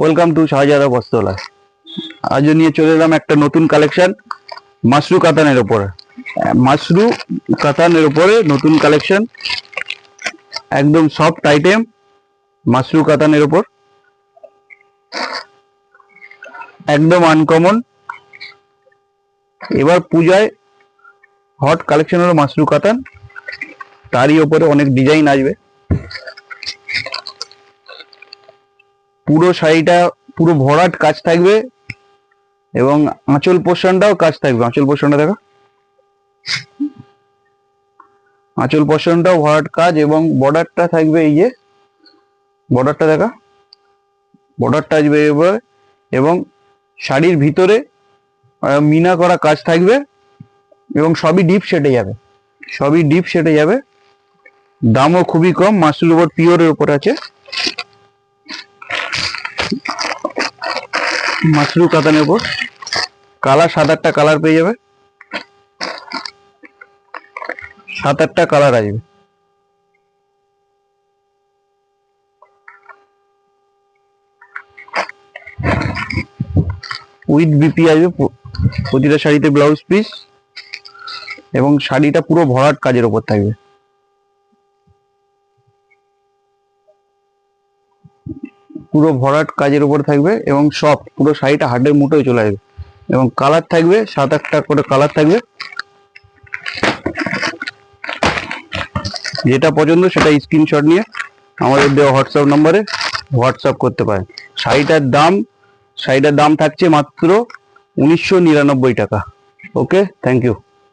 Welcome to শাহজাদা বস্ত্রালয়। আজও নিয়ে চলে এলাম একটা নতুন কালেকশন মাশরু কাতানের উপরে। মাশরু কাতানের উপরে নতুন কালেকশন, একদম সফট আইটেম মাশরু কাতানের উপর, একদম আনকমন। এবার পূজায় হট কালেকশন হলো মাশরু কাতান, তারই উপরে অনেক ডিজাইন আসবে। পুরো শাড়িটা পুরো ভরাট কাজ থাকবে এবং আঁচল পোর্শনটাও কাজ থাকবে। আঁচল পোর্শনটা দেখো, আঁচল পোর্শনটাও ভরাট কাজ এবং বর্ডারটা থাকবে, এই যে বর্ডারটা দেখা, বর্ডারটা আসবে এবার। এবং শাড়ির ভিতরে মিনা করা কাজ থাকবে এবং সবই ডিপ শেডে যাবে, সবই ডিপ শেডে যাবে। দামও খুবই কম, মাশরুর উপর পিওরের উপর আছে। মাশরু কাতানের উপর কালার 7-8টা কালার পেয়ে যাবে, 7-8টা কালার আসবে। উইথ বিপি আসবে প্রতিটা শাড়িতে, ব্লাউজ পিস এবং শাড়িটা পুরো ভরাট কাজের উপর থাকবে। পুরো ভরাট কাজের উপর থাকবে এবং সফট, পুরো শাড়িটা হাতের মুঠোয় চলে আসবে। এবং কালার থাকবে 7-8টা করে কালার থাকবে। যেটা পছন্দ সেটা স্ক্রিনশট নিয়ে আমাদের দেওয়া হোয়াটসঅ্যাপ নম্বরে হোয়াটসঅ্যাপ করতে পারেন। শাড়িটার দাম থাকছে মাত্র 1999 টাকা। ওকে, থ্যাংক ইউ।